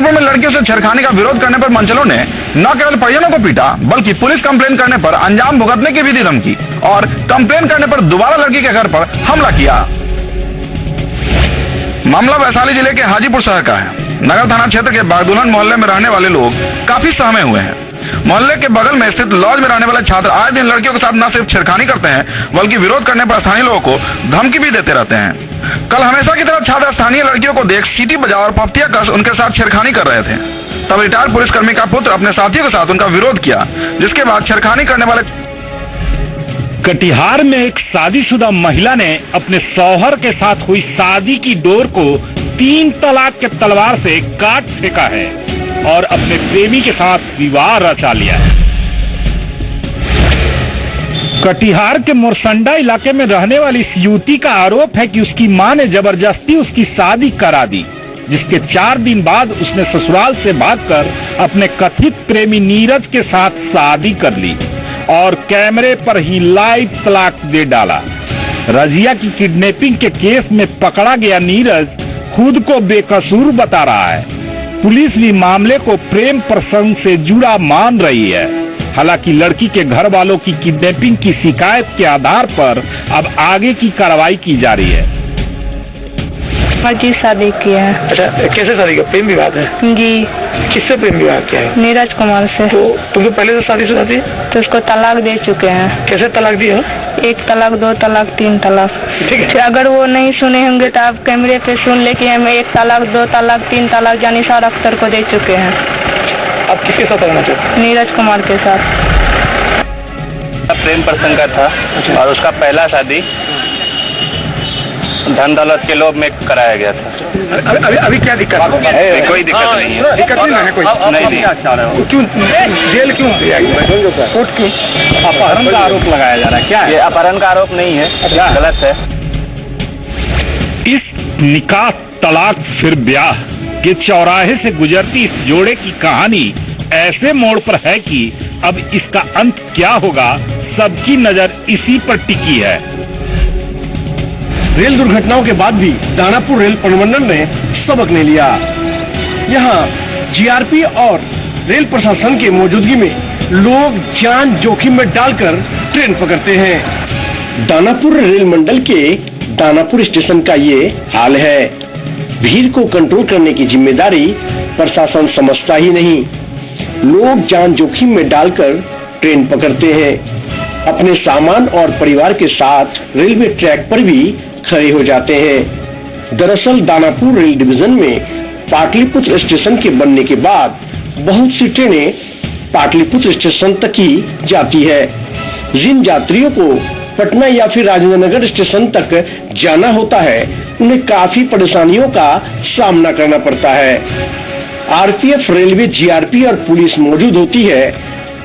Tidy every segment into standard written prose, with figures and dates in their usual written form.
दानापुर में लड़कियों से छेड़खानी का विरोध करने पर मनचलों ने न केवल परिजनों को पीटा बल्कि पुलिस कंप्लेन करने पर अंजाम भुगतने की भी दी धमकी और कंप्लेन करने पर दोबारा लड़की के घर पर हमला किया। मामला वैशाली जिले के हाजीपुर शहर का है। नगर थाना क्षेत्र के बागदुल्हन मोहल्ले में रहने वाले लोग काफी सहमे हुए हैं। मोहल्ले के बगल में स्थित लॉज में रहने वाले छात्र आए दिन लड़कियों के साथ न सिर्फ छेड़खानी करते हैं बल्कि विरोध करने पर स्थानीय लोगों को धमकी भी देते रहते हैं। कल हमेशा की तरह छात्र स्थानीय लड़कियों को देख सीटी बजा और पफ्तियां कस उनके साथ छेड़खानी कर रहे थे। तब रिटायर्ड पुलिसकर्मी का पुत्र अपने साथियों के साथ उनका विरोध किया, जिसके बाद छेड़खानी करने वाले। कटिहार में एक शादीशुदा महिला ने अपने शौहर के साथ हुई शादी की डोर को 3 तलाक के तलवार से काट फेंका है और अपने प्रेमी के साथ विवाह रचा लिया है। कटिहार के मोरसंडा इलाके में रहने वाली इस युवती का आरोप है कि उसकी मां ने जबरदस्ती उसकी शादी करा दी, जिसके 4 दिन बाद उसने ससुराल से भागकर अपने कथित प्रेमी नीरज के साथ शादी कर ली और कैमरे पर ही लाइव तलाक दे डाला। रजिया की किडनैपिंग के केस में पकड़ा गया नीरज खुद को बेकसूर बता रहा है। पुलिस भी मामले को प्रेम प्रसंग से जुड़ा मान रही है। हालांकि लड़की के घर वालों की किडनैपिंग की शिकायत के आधार पर अब आगे की कार्रवाई की जा रही है। जी शादी किया है। अच्छा, कैसे शादी किया? प्रेम विवाह है जी। किससे प्रेम विवाह किया है? नीरज कुमार से। तो तुमको पहले से शादीशुदा थी? तो उसको तलाक दे चुके हैं। कैसे तलाक दिया? 1 तलाक, 2 तलाक, 3 तलाक। ठीक है। अगर वो नहीं सुने होंगे तो आप कैमरे पे सुन ले कि हम 1 तलाक, 2 तलाक, 3 तलाक जानिसार अख्तर को दे चुके हैं। आप किसके साथ रहना चाहते? नीरज कुमार के साथ। प्रेम प्रसंग का था और उसका पहला शादी धन दौलत के लोभ में कराया गया था। अभी क्या दिक्कत है? कोई दिक्कत नहीं है। दिक्कत नहीं है कोई? नहीं। क्यों जेल क्यों दिया गया? कोर्ट क्यों? अपहरण का आरोप लगाया जा रहा है। क्या है? ये अपहरण का आरोप नहीं है, गलत है। इस निकाह तलाक फिर ब्याह के चौराहे से गुजरती इस जोड़े की कहानी ऐसे मोड़ पर है कि अब इसका अंत क्या होगा, सबकी नजर इसी पर टिकी है। रेल दुर्घटनाओं के बाद भी दानापुर रेल प्रमंडल ने सबक ले लिया। यहाँ जीआरपी और रेल प्रशासन की मौजूदगी में लोग जान जोखिम में डालकर ट्रेन पकड़ते हैं। दानापुर रेल मंडल के दानापुर स्टेशन का ये हाल है। भीड़ को कंट्रोल करने की जिम्मेदारी प्रशासन समझता ही नहीं। लोग जान जोखिम में डालकर ट्रेन पकड़ते हैं। अपने सामान और परिवार के साथ रेलवे ट्रैक पर भी खड़े हो जाते हैं। दरअसल दानापुर रेल डिवीजन में पाटलिपुत्र स्टेशन के बनने के बाद बहुत सी ट्रेनें पाटलिपुत्र स्टेशन तक ही जाती है। जिन यात्रियों को पटना या फिर राजेंद्र नगर स्टेशन तक जाना होता है, उन्हें काफी परेशानियों का सामना करना पड़ता है। आरपीएफ, रेलवे, जीआरपी और पुलिस मौजूद होती है,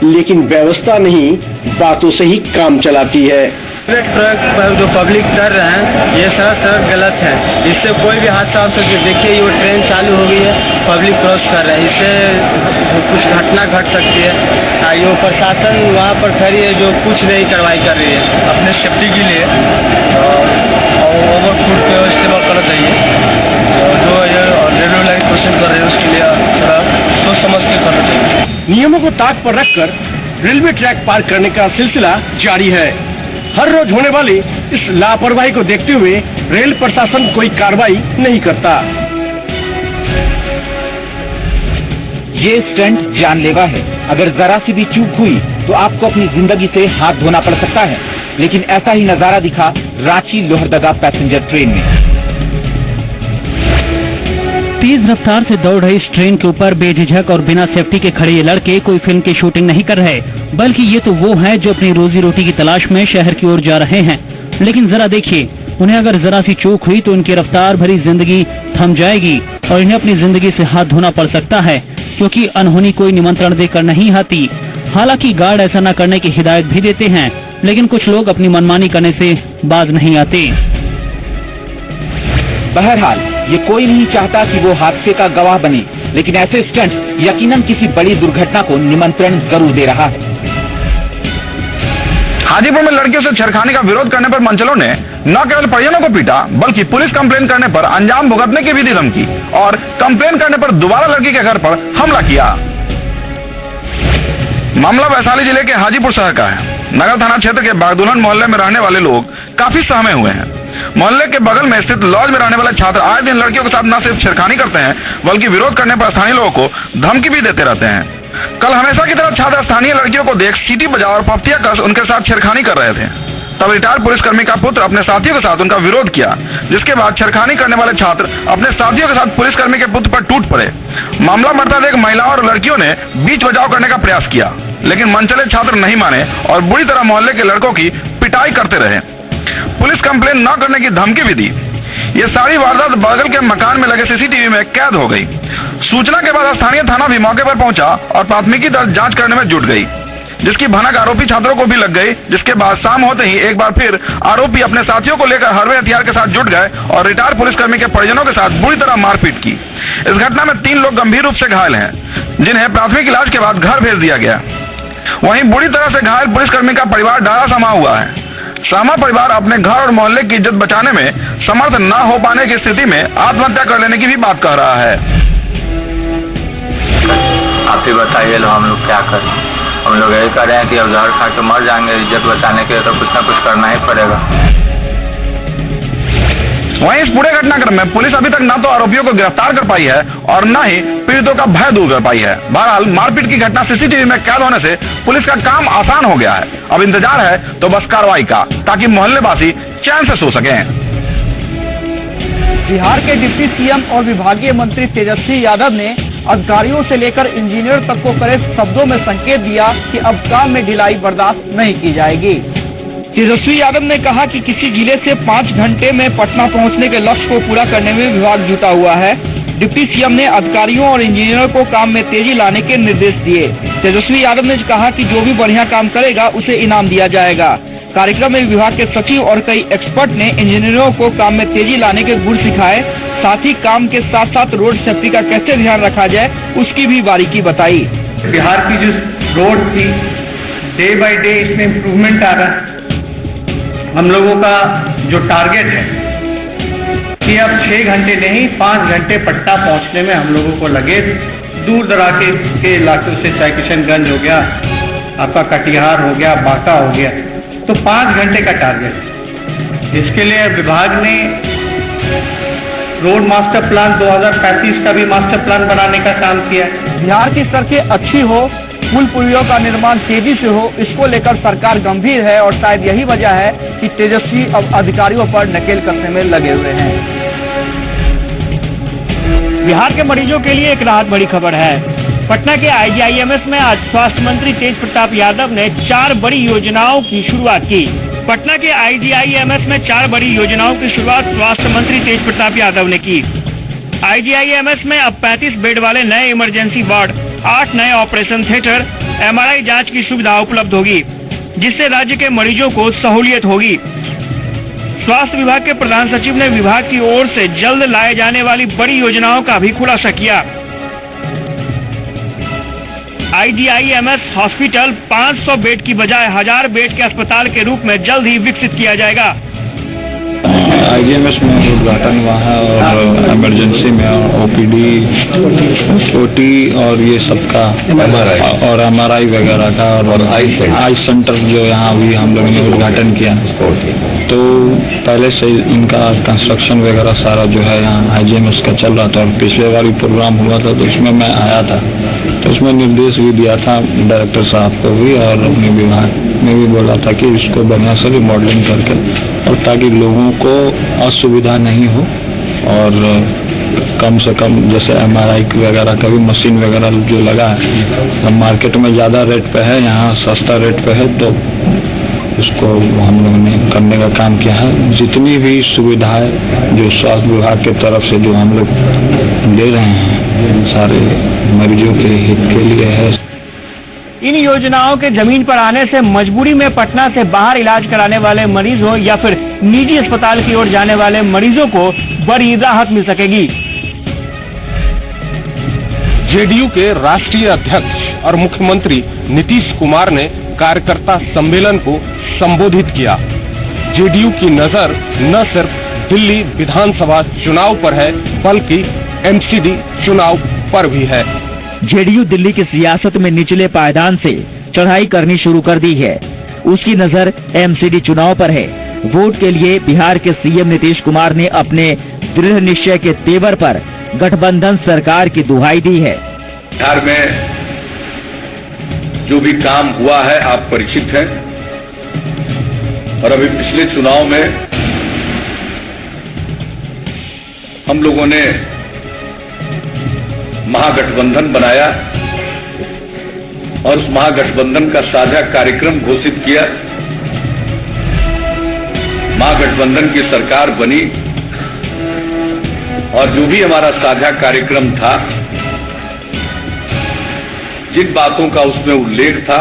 लेकिन व्यवस्था नहीं, बातों से ही काम चलाती है। ट्रक पर जो पब्लिक कर रहे हैं ये सड़क गलत है। इससे कोई भी हादसा हो सकता है। देखिए ये ट्रेन चालू हो गई है, पब्लिक क्रॉस कर रहे हैं, इससे कुछ घटना घट सकती है। ये प्रशासन वहाँ पर खड़ी है जो कुछ नहीं कार्रवाई कर रही है अपने सेफ्टी के लिए और ओवरफुट पे इस्तेमाल कर रही है। जो ये रेलवे लाइन क्वेश्चन कर रहे हैं उसके लिए थोड़ा सोच समझ के करना चाहिए। नियमों को ताक पर रखकर रेलवे ट्रैक पार करने का सिलसिला जारी है। हर रोज होने वाली इस लापरवाही को देखते हुए रेल प्रशासन कोई कार्रवाई नहीं करता। ये स्टंट जानलेवा है। अगर जरा सी भी चूक हुई तो आपको अपनी जिंदगी से हाथ धोना पड़ सकता है। लेकिन ऐसा ही नजारा दिखा रांची लोहरदगा पैसेंजर ट्रेन में। तेज रफ्तार से दौड़ रही इस ट्रेन के ऊपर बेझिझक और बिना सेफ्टी के खड़े ये लड़के कोई फिल्म की शूटिंग नहीं कर रहे, बल्कि ये तो वो हैं जो अपनी रोजी रोटी की तलाश में शहर की ओर जा रहे हैं। लेकिन जरा देखिए, उन्हें अगर जरा सी चूक हुई तो उनकी रफ्तार भरी जिंदगी थम जाएगी और इन्हें अपनी जिंदगी से हाथ धोना पड़ सकता है, क्योंकि अनहोनी कोई निमंत्रण देकर नहीं आती। हालांकि गार्ड ऐसा न करने की हिदायत भी देते हैं, लेकिन कुछ लोग अपनी मनमानी करने से बाज नहीं आते। बहरहाल ये कोई नहीं चाहता कि वो हादसे का गवाह बने, लेकिन ऐसे स्टंट यकीनन किसी बड़ी दुर्घटना को निमंत्रण जरूर दे रहा है। हाजीपुर में लड़कियों से छेड़खानी का विरोध करने पर मंचलों ने न केवल परिजनों को पीटा बल्कि पुलिस कंप्लेन करने पर अंजाम भुगतने की भी दी धमकी और कंप्लेन करने पर दोबारा लड़की के घर पर हमला किया। मामला वैशाली जिले के हाजीपुर शहर का है। नगर थाना क्षेत्र के बागदुल्हन मोहल्ले में रहने वाले लोग काफी सहमे हुए हैं। मोहल्ले के बगल में स्थित लॉज में रहने वाले छात्र आए दिन लड़कियों के साथ न सिर्फ छेड़खानी करते हैं बल्कि विरोध करने पर स्थानीय लोगों को धमकी भी देते रहते हैं। कल हमेशा की तरह छात्र स्थानीय लड़कियों को देख सीटी बजा और पफ्तियां कस उनके साथ छेड़खानी कर रहे थे। तब रिटायर्ड पुलिसकर्मी का पुत्र अपने साथियों के साथ उनका विरोध किया, जिसके बाद छेड़खानी करने वाले छात्र अपने साथियों के साथ पुलिसकर्मी के पुत्र पर टूट पड़े। मामला बढ़ता देख महिलाओं और लड़कियों ने बीच बचाव करने का प्रयास किया, लेकिन मनचले छात्र नहीं माने और बुरी तरह मोहल्ले के लड़कों की पिटाई करते रहे। पुलिस कंप्लेन न करने की धमकी भी दी। ये सारी वारदात बगल के मकान में लगे सीसीटीवी में कैद हो गई। सूचना के बाद स्थानीय थाना भी मौके पर पहुंचा और प्राथमिकी दर्ज जांच करने में जुट गई, जिसकी भनक आरोपी छात्रों को भी लग गई। जिसके बाद शाम होते ही एक बार फिर आरोपी अपने साथियों को लेकर हरवे हथियार के साथ जुट गए और रिटायर्ड पुलिसकर्मी के परिजनों के साथ बुरी तरह मारपीट की। इस घटना में 3 लोग गंभीर रूप से घायल हैं, जिन्हें प्राथमिक इलाज के बाद घर भेज दिया गया। वहीं बुरी तरह से घायल पुलिसकर्मी का परिवार डरा समा हुआ है। सामा परिवार अपने घर और मोहल्ले की इज्जत बचाने में समर्थ न हो पाने की स्थिति में आत्महत्या कर लेने की भी बात कह रहा है। आप ही बताइए हम लोग क्या करें। हम लोग यही कर रहे हैं कि अब जहर खा के मर जाएंगे। इज्जत बचाने के लिए तो कुछ ना कुछ करना ही पड़ेगा। वहीं इस पूरे घटनाक्रम में पुलिस अभी तक न तो आरोपियों को गिरफ्तार कर पाई है और न ही पीड़ितों का भय दूर कर पाई है। बहरहाल मारपीट की घटना सीसीटीवी में कैद होने से पुलिस का काम आसान हो गया है। अब इंतजार है तो बस कार्रवाई का, ताकि मोहल्लेवासी चैन से सो सकें। बिहार के डिप्टी सीएम और विभागीय मंत्री तेजस्वी यादव ने अधिकारियों से लेकर इंजीनियर तक को कड़े शब्दों में संकेत दिया कि अब काम में ढिलाई बर्दाश्त नहीं की जाएगी। तेजस्वी यादव ने कहा कि किसी जिले से 5 घंटे में पटना पहुंचने के लक्ष्य को पूरा करने में विभाग जुटा हुआ है। डिप्टी सीएम ने अधिकारियों और इंजीनियरों को काम में तेजी लाने के निर्देश दिए। तेजस्वी यादव ने कहा कि जो भी बढ़िया काम करेगा उसे इनाम दिया जाएगा। कार्यक्रम में विभाग के सचिव और कई एक्सपर्ट ने इंजीनियरों को काम में तेजी लाने के गुर सिखाए। साथ ही काम के साथ साथ रोड सेफ्टी का कैसे ध्यान रखा जाए उसकी भी बारीकी बताई। बिहार की जो रोड थी डे बाय डे इसमें इम्प्रूवमेंट आ रहा है। हम लोगों का जो टारगेट है कि अब 6 घंटे नहीं 5 घंटे पटना पहुंचने में हम लोगों को लगे। दूर दराज के इलाकों से चाहे किशनगंज हो गया, आपका कटिहार हो गया, बांका हो गया, तो 5 घंटे का टारगेट। इसके लिए विभाग ने रोड मास्टर प्लान 2035 का भी मास्टर प्लान बनाने का काम किया है। बिहार की सड़कें अच्छी हो, पुल पुलियों का निर्माण तेजी से हो, इसको लेकर सरकार गंभीर है और शायद यही वजह है कि तेजस्वी अब अधिकारियों पर नकेल कसने में लगे हुए हैं। बिहार के मरीजों के लिए एक राहत भरी खबर है। पटना के IGIMS में आज स्वास्थ्य मंत्री तेज प्रताप यादव ने 4 बड़ी योजनाओं की शुरुआत की। पटना के IGIMS में 4 बड़ी योजनाओं की शुरुआत स्वास्थ्य मंत्री तेज प्रताप यादव ने की। IGIMS में अब 35 बेड वाले नए इमरजेंसी वार्ड, 8 नए ऑपरेशन थिएटर, MRI जांच की सुविधा उपलब्ध होगी, जिससे राज्य के मरीजों को सहूलियत होगी। स्वास्थ्य विभाग के प्रधान सचिव ने विभाग की ओर से जल्द लाए जाने वाली बड़ी योजनाओं का भी खुलासा किया। IGIMS हॉस्पिटल 500 बेड की बजाय 1000 बेड के अस्पताल के रूप में जल्द ही विकसित किया जाएगा। IGMS में उद्घाटन हुआ है और इमरजेंसी में OPD, OT और ये सबका और MRI वगैरह का और आई सेंटर जो यहाँ भी हम लोगों ने उद्घाटन किया। तो पहले से इनका कंस्ट्रक्शन वगैरह सारा जो है यहाँ IGMS का चल रहा था और पिछले बार प्रोग्राम हुआ था तो उसमें मैं आया था, तो उसमें निर्देश भी दिया था डायरेक्टर साहब को भी और अपने विभाग में भी बोला था कि इसको बढ़िया से रिमॉडलिंग करके और ताकि लोगों को असुविधा नहीं हो और कम से कम जैसे MRI वगैरह का भी मशीन वगैरह जो लगा है, मार्केट में ज़्यादा रेट पे है, यहाँ सस्ता रेट पे है, तो उसको हम लोगों ने करने का काम किया है। जितनी भी सुविधाएं जो स्वास्थ्य विभाग की तरफ से जो हम लोग दे रहे हैं सारे मरीजों के हित के लिए है। इन योजनाओं के जमीन पर आने से मजबूरी में पटना से बाहर इलाज कराने वाले मरीज हो या फिर निजी अस्पताल की ओर जाने वाले मरीजों को बड़ी राहत मिल सकेगी। जेडीयू के राष्ट्रीय अध्यक्ष और मुख्यमंत्री नीतीश कुमार ने कार्यकर्ता सम्मेलन को संबोधित किया। जेडीयू की नजर न सिर्फ दिल्ली विधानसभा चुनाव पर है बल्कि एमसीडी चुनाव पर भी है। जेडीयू दिल्ली की सियासत में निचले पायदान से चढ़ाई करनी शुरू कर दी है। उसकी नजर एमसीडी चुनाव पर है। वोट के लिए बिहार के सीएम नीतीश कुमार ने अपने दृढ़ निश्चय के तेवर पर गठबंधन सरकार की दुहाई दी है। बिहार में जो भी काम हुआ है आप परिचित हैं और अभी पिछले चुनाव में हम लोगों ने महागठबंधन बनाया और उस महागठबंधन का साझा कार्यक्रम घोषित किया। महागठबंधन की सरकार बनी और जो भी हमारा साझा कार्यक्रम था, जिन बातों का उसमें उल्लेख था,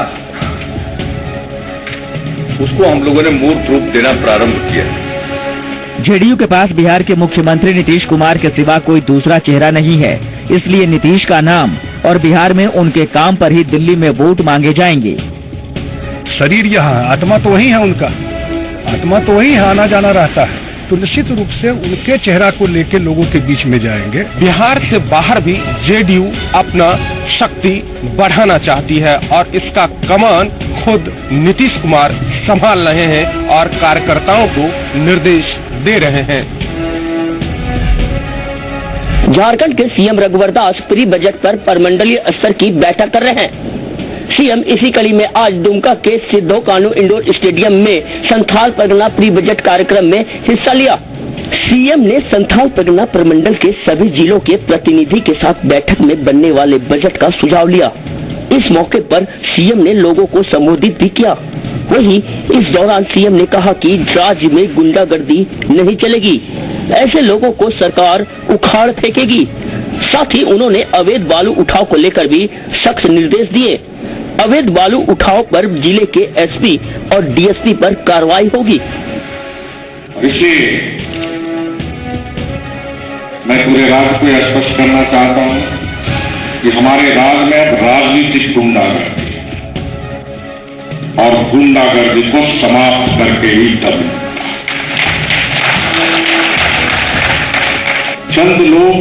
उसको हम लोगों ने मूर्त रूप देना प्रारंभ किया। जेडीयू के पास बिहार के मुख्यमंत्री नीतीश कुमार के सिवा कोई दूसरा चेहरा नहीं है, इसलिए नीतीश का नाम और बिहार में उनके काम पर ही दिल्ली में वोट मांगे जाएंगे। शरीर यहाँ, आत्मा तो वही है उनका, आत्मा तो वही है, आना जाना रहता है, तो निश्चित रूप से उनके चेहरा को लेकर लोगों के बीच में जाएंगे। बिहार से बाहर भी जेडीयू अपना शक्ति बढ़ाना चाहती है और इसका कमान खुद नीतीश कुमार संभाल रहे हैं और कार्यकर्ताओं को निर्देश दे रहे हैं। झारखंड के सीएम रघुवर दास प्री बजट पर परमंडलीय स्तर की बैठक कर रहे हैं। सीएम इसी कड़ी में आज दुमका के सिद्धो कानू इंडोर स्टेडियम में संथाल परगना प्री बजट कार्यक्रम में हिस्सा लिया। सीएम ने संथाल परगना प्रमंडल के सभी जिलों के प्रतिनिधि के साथ बैठक में बनने वाले बजट का सुझाव लिया। इस मौके पर सीएम ने लोगों को संबोधित भी किया। वहीं इस दौरान सीएम ने कहा कि राज्य में गुंडागर्दी नहीं चलेगी, ऐसे लोगों को सरकार उखाड़ फेंकेगी। साथ ही उन्होंने अवैध बालू उठाव को लेकर भी सख्त निर्देश दिए। अवैध बालू उठाव पर जिले के एसपी और डीएसपी पर कार्रवाई होगी। इसलिए मैं पूरे राज्य को यह स्पष्ट करना चाहता हूं कि हमारे राज्य में अब राजनीतिक गुंडागर्दी और गुंडागर्दी को समाप्त करके ही तब चंद लोग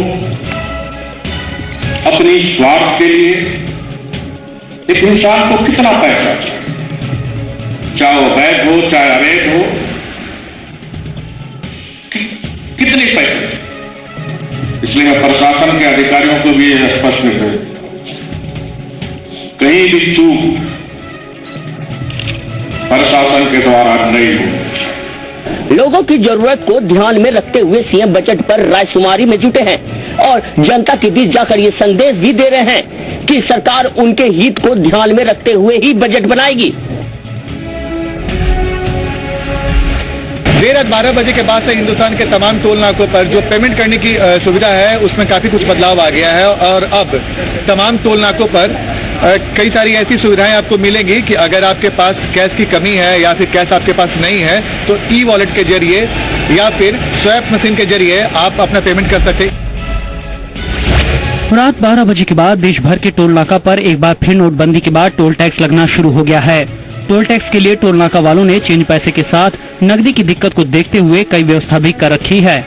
अपने स्वार्थ के लिए एक इंसान को कितना पैसा चाहिए, चाहे वो वैध हो चाहे अवैध हो, कितने पैसे। इसलिए मैं प्रशासन के अधिकारियों को भी यह स्पष्ट कर, कहीं भी चूक प्रशासन के द्वारा नहीं हो। लोगों की जरूरत को ध्यान में रखते हुए सीएम बजट पर रायशुमारी में जुटे हैं और जनता के बीच जाकर ये संदेश भी दे रहे हैं कि सरकार उनके हित को ध्यान में रखते हुए ही बजट बनाएगी। देर रात 12 बजे के बाद से हिंदुस्तान के तमाम टोल नाकों पर जो पेमेंट करने की सुविधा है उसमें काफी कुछ बदलाव आ गया है और अब तमाम टोल नाकों पर कई सारी ऐसी सुविधाएं आपको मिलेंगी कि अगर आपके पास कैश की कमी है या फिर कैश आपके पास नहीं है तो ई वॉलेट के जरिए या फिर स्वैप मशीन के जरिए आप अपना पेमेंट कर सकते। रात 12 बजे के बाद देश भर के टोल नाका पर एक बार फिर नोटबंदी के बाद टोल टैक्स लगना शुरू हो गया है। टोल टैक्स के लिए टोल नाका वालों ने चेंज पैसे के साथ नकदी की दिक्कत को देखते हुए कई व्यवस्था भी कर रखी है।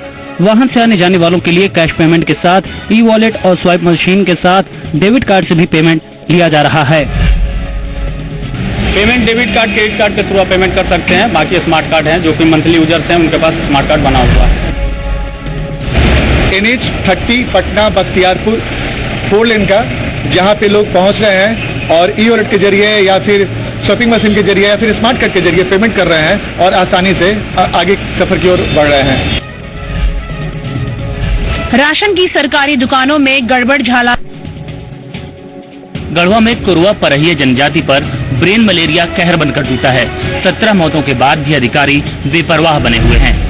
वाहन से आने जाने वालों के लिए कैश पेमेंट के साथ ई वॉलेट और स्वाइप मशीन के साथ डेबिट कार्ड से भी पेमेंट लिया जा रहा है। Payment debit card credit card के थ्रू आप पेमेंट कर सकते हैं। बाकी स्मार्ट कार्ड हैं जो कि मंथली यूजर्स हैं उनके पास स्मार्ट कार्ड बना हुआ है। NH 30 पटना बख्तियारपुर 4 लेन का जहां पे लोग पहुंच रहे हैं और ई वॉलेट के जरिए या फिर शॉपिंग मशीन के जरिए या फिर स्मार्ट कार्ड के जरिए पेमेंट कर रहे हैं और आसानी से आगे सफर की ओर बढ़ रहे हैं। राशन की सरकारी दुकानों में गड़बड़ झाला। गढ़वा में कुरवा परहिया जनजाति पर ब्रेन मलेरिया कहर बनकर टूटा है। 17 मौतों के बाद भी अधिकारी बेपरवाह बने हुए हैं।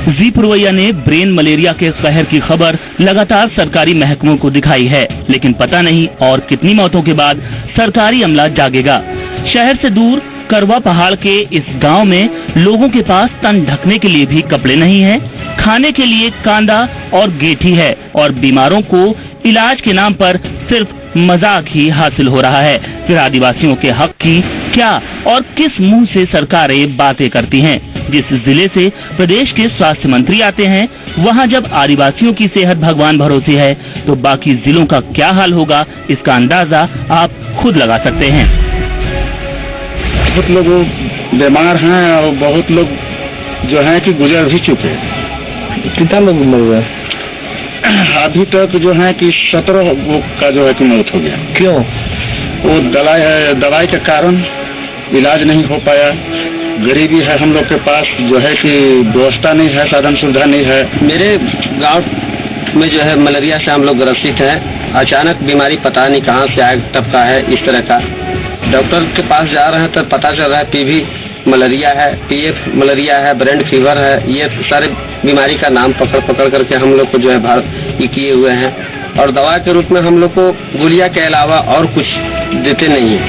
जी पुरवैया ने ब्रेन मलेरिया के कहर की खबर लगातार सरकारी महकमों को दिखाई है, लेकिन पता नहीं और कितनी मौतों के बाद सरकारी अमला जागेगा। शहर से दूर करवा पहाड़ के इस गांव में लोगों के पास तन ढकने के लिए भी कपड़े नहीं है, खाने के लिए कांदा और गेठी है और बीमारों को इलाज के नाम पर सिर्फ मजाक ही हासिल हो रहा है। फिर आदिवासियों के हक की क्या और किस मुंह से सरकारें बातें करती हैं? जिस जिले से प्रदेश के स्वास्थ्य मंत्री आते हैं, वहां जब आदिवासियों की सेहत भगवान भरोसे है, तो बाकी जिलों का क्या हाल होगा, इसका अंदाजा आप खुद लगा सकते हैं। बहुत लोग बीमार हैं और बहुत लोग जो हैं कि गुजर भी चुके हैं। कितना लोग मर गए? अभी तक जो है कि 17 का जो है कि मौत हो गया। क्यों? वो दवाई के कारण इलाज नहीं हो पाया। गरीबी है हम लोग के पास, जो है कि व्यवस्था नहीं है, साधन सुविधा नहीं है। मेरे गांव में जो है मलेरिया से हम लोग ग्रसित हैं। अचानक बीमारी पता नहीं कहां से आग टपका है इस तरह का। डॉक्टर के पास जा रहे हैं तो पता चल रहा है पीवी मलेरिया है, पीएफ मलेरिया है, ब्रेन फीवर है। ये सारे बीमारी का नाम पकड़ करके हम लोग को जो है किए हुए हैं। और दवा के रूप में हम लोग को गोलियां के अलावा और कुछ देते नहीं है।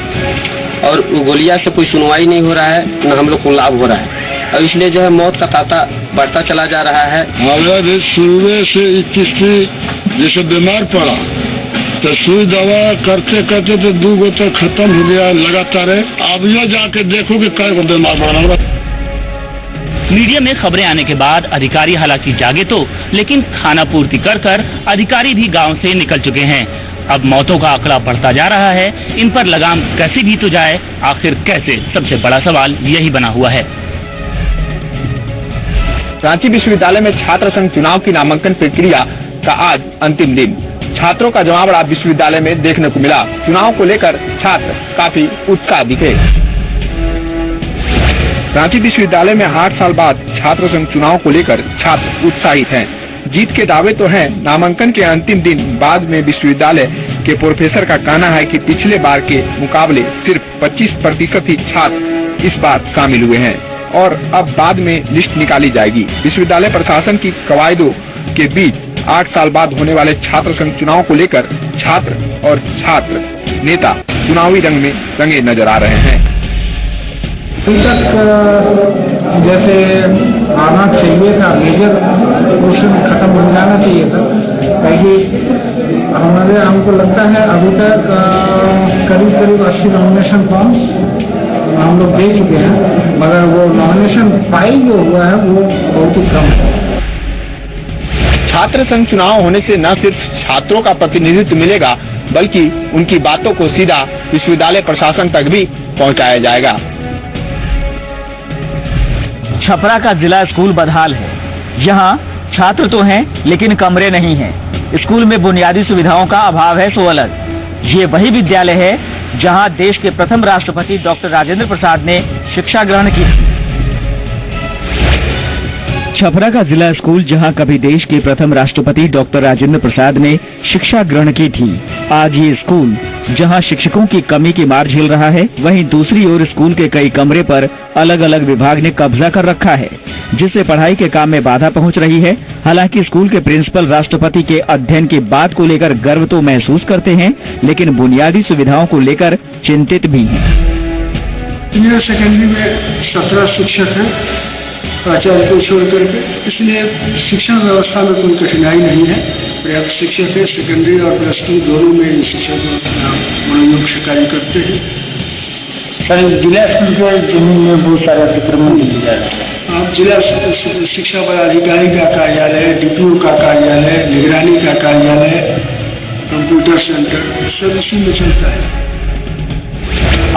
और गोलियां से कोई सुनवाई नहीं हो रहा है, न हम लोग को लाभ हो रहा है। और इसलिए जो है मौत का तांता बढ़ता चला जा रहा है। हमें भी शुरू से 21 जैसे बीमार पड़ा तो सुई दवा करते करते तो 2 गो तो खत्म हो गया लगातार। अब ये जाके देखो कि कई गो बीमार पड़ा। मीडिया में खबरें आने के बाद अधिकारी हालांकि जागे तो, लेकिन खाना पूर्ति कर अधिकारी भी गांव से निकल चुके हैं। अब मौतों का आंकड़ा बढ़ता जा रहा है, इन पर लगाम कैसे भी तो जाए, आखिर कैसे? सबसे बड़ा सवाल यही बना हुआ है। रांची विश्वविद्यालय में छात्र संघ चुनाव की नामांकन प्रक्रिया का आज अंतिम दिन। छात्रों का जमावड़ा विश्वविद्यालय में देखने को मिला। चुनाव को लेकर छात्र काफी उत्साह दिखे। रांची विश्वविद्यालय में 8 साल बाद छात्र संघ चुनाव को लेकर छात्र उत्साहित हैं। जीत के दावे तो हैं, नामांकन के अंतिम दिन बाद में विश्वविद्यालय के प्रोफेसर का कहना है कि पिछले बार के मुकाबले सिर्फ 25% ही छात्र इस बार शामिल हुए हैं और अब बाद में लिस्ट निकाली जाएगी। विश्वविद्यालय प्रशासन की कवायदों के बीच 8 साल बाद होने वाले छात्र संघ चुनाव को लेकर छात्र और छात्र नेता चुनावी रंग में रंगे नजर आ रहे हैं। जैसे आना चाहिए था, मेजर क्वेश्चन खत्म हो जाना चाहिए था। हमको लगता है अभी तक करीब 80 नॉमिनेशन फॉर्म हम लोग दे चुके हैं, मगर वो नॉमिनेशन फाइल जो हुआ है वो बहुत ही कम है। छात्र संघ चुनाव होने से न सिर्फ छात्रों का प्रतिनिधित्व मिलेगा, बल्कि उनकी बातों को सीधा विश्वविद्यालय प्रशासन तक भी पहुंचाया जाएगा। छपरा का जिला स्कूल बदहाल है। यहाँ छात्र तो हैं, लेकिन कमरे नहीं हैं। स्कूल में बुनियादी सुविधाओं का अभाव है सो अलग। ये वही विद्यालय है जहाँ देश के प्रथम राष्ट्रपति डॉक्टर राजेंद्र प्रसाद ने शिक्षा ग्रहण की। छपरा का जिला स्कूल जहां कभी देश के प्रथम राष्ट्रपति डॉक्टर राजेंद्र प्रसाद ने शिक्षा ग्रहण की थी, आज ये स्कूल जहां शिक्षकों की कमी की मार झेल रहा है, वहीं दूसरी ओर स्कूल के कई कमरे पर अलग अलग विभाग ने कब्जा कर रखा है, जिससे पढ़ाई के काम में बाधा पहुंच रही है। हालांकि स्कूल के प्रिंसिपल राष्ट्रपति के अध्ययन की बात को लेकर गर्व तो महसूस करते हैं, लेकिन बुनियादी सुविधाओं को लेकर चिंतित भी हैं। सीनियर सेकेंडरी में 17 शिक्षक हैं आचार्य को छोड़ करके, इसलिए शिक्षण व्यवस्था में कोई कठिनाई नहीं है। पर्याप्त शिक्षक है, सेकेंडरी और प्लस 2 दोनों में शिक्षक मनोयोग से कार्य करते हैं। सर, जिला स्कूल के जमीन में बहुत सारे अतिक्रमण किए जा रहे हैं। आप जिला शिक्षा पदाधिकारी का कार्यालय, डीपीओ का कार्यालय, निगरानी का कार्यालय, कंप्यूटर सेंटर सब इसी में चलता है।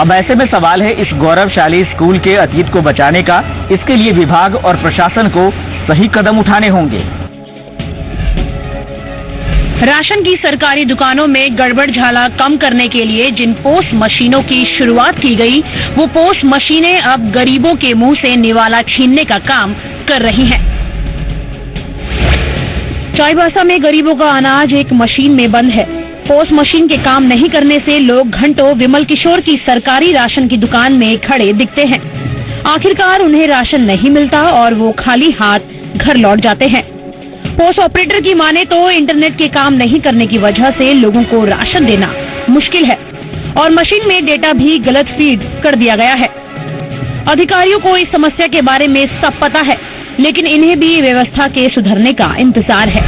अब ऐसे में सवाल है इस गौरवशाली स्कूल के अतीत को बचाने का। इसके लिए विभाग और प्रशासन को सही कदम उठाने होंगे। राशन की सरकारी दुकानों में गड़बड़ झाला कम करने के लिए जिन पोस्ट मशीनों की शुरुआत की गई, वो पोस्ट मशीनें अब गरीबों के मुंह से निवाला छीनने का काम कर रही हैं। चाईबासा में गरीबों का अनाज एक मशीन में बंद है। पोस्ट मशीन के काम नहीं करने से लोग घंटों विमल किशोर की सरकारी राशन की दुकान में खड़े दिखते हैं। आखिरकार उन्हें राशन नहीं मिलता और वो खाली हाथ घर लौट जाते हैं। पोस्ट ऑपरेटर की माने तो इंटरनेट के काम नहीं करने की वजह से लोगों को राशन देना मुश्किल है और मशीन में डेटा भी गलत फीड कर दिया गया है। अधिकारियों को इस समस्या के बारे में सब पता है, लेकिन इन्हें भी व्यवस्था के सुधरने का इंतजार है।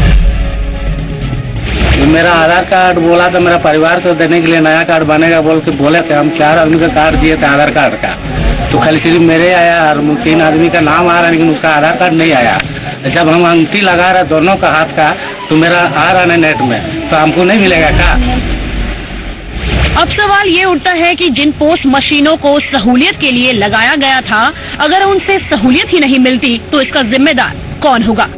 मेरा आधार कार्ड बोला था, मेरा परिवार को देने के लिए नया कार्ड बनेगा बोल के बोले थे। हम 4 आदमी का कार्ड दिए थे आधार कार्ड का, तो खाली सिर्फ मेरे आया और 3 आदमी का नाम आ रहा, लेकिन उसका आधार कार्ड नहीं आया। जब हम अंगूठी लगा रहे दोनों का हाथ का, तो मेरा आ रहा है नेट में, तो हमको नहीं मिलेगा क्या? अब सवाल ये उठता है कि जिन पोस्ट मशीनों को सहूलियत के लिए लगाया गया था, अगर उनसे सहूलियत ही नहीं मिलती तो इसका जिम्मेदार कौन होगा?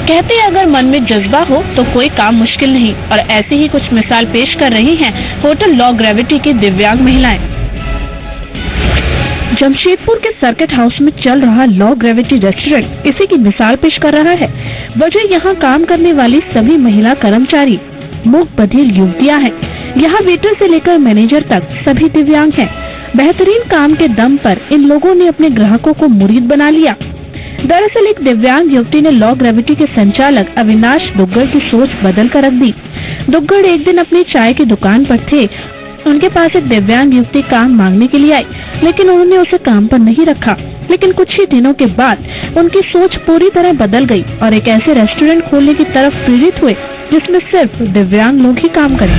कहते हैं अगर मन में जज्बा हो तो कोई काम मुश्किल नहीं, और ऐसी ही कुछ मिसाल पेश कर रही हैं होटल लॉ ग्रेविटी की दिव्यांग महिलाएं। जमशेदपुर के सर्किट हाउस में चल रहा लॉ ग्रेविटी रेस्टोरेंट इसी की मिसाल पेश कर रहा है। वजह यहाँ काम करने वाली सभी महिला कर्मचारी मूक बधिर युवतियाँ हैं। यहाँ वेटर से लेकर मैनेजर तक सभी दिव्यांग हैं। बेहतरीन काम के दम पर इन लोगों ने अपने ग्राहकों को मुरीद बना लिया। दरअसल एक दिव्यांग युवती ने लॉ ग्रेविटी के संचालक अविनाश दुग्गड़ की सोच बदल कर रख दी। दुग्गड़ एक दिन अपनी चाय की दुकान पर थे। उनके पास एक दिव्यांग युवती काम मांगने के लिए आई, लेकिन उन्होंने उसे काम पर नहीं रखा। लेकिन कुछ ही दिनों के बाद उनकी सोच पूरी तरह बदल गई और एक ऐसे रेस्टोरेंट खोलने की तरफ प्रेरित हुए जिसमें सिर्फ दिव्यांग लोग ही काम करें।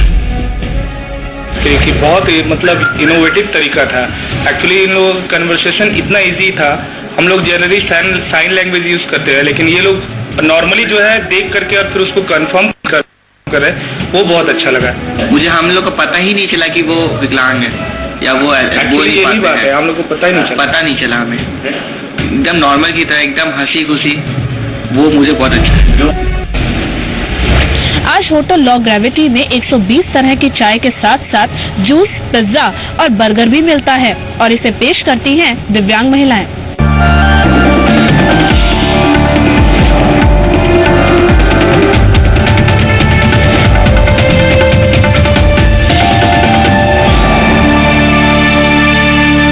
कि बहुत मतलब इनोवेटिव तरीका था। एक्चुअली इन लोगों का कन्वर्सेशन इतना इजी था। हम लोग जनरली साइन लैंग्वेज यूज करते हैं, लेकिन ये लोग नॉर्मली जो है देख करके और फिर उसको कंफर्म करे, वो बहुत अच्छा लगा। मुझे हम लोग को पता ही नहीं चला कि वो विकलांग है या वो यही बात है, हम लोग को पता ही नहीं चला हमें। एकदम नॉर्मल की तरह, एकदम हंसी खुशी, वो मुझे बहुत अच्छा है। आज होटल लॉ ग्रेविटी में 120 तरह की चाय के साथ साथ जूस, पिज्जा और बर्गर भी मिलता है, और इसे पेश करती हैं दिव्यांग महिलाएं।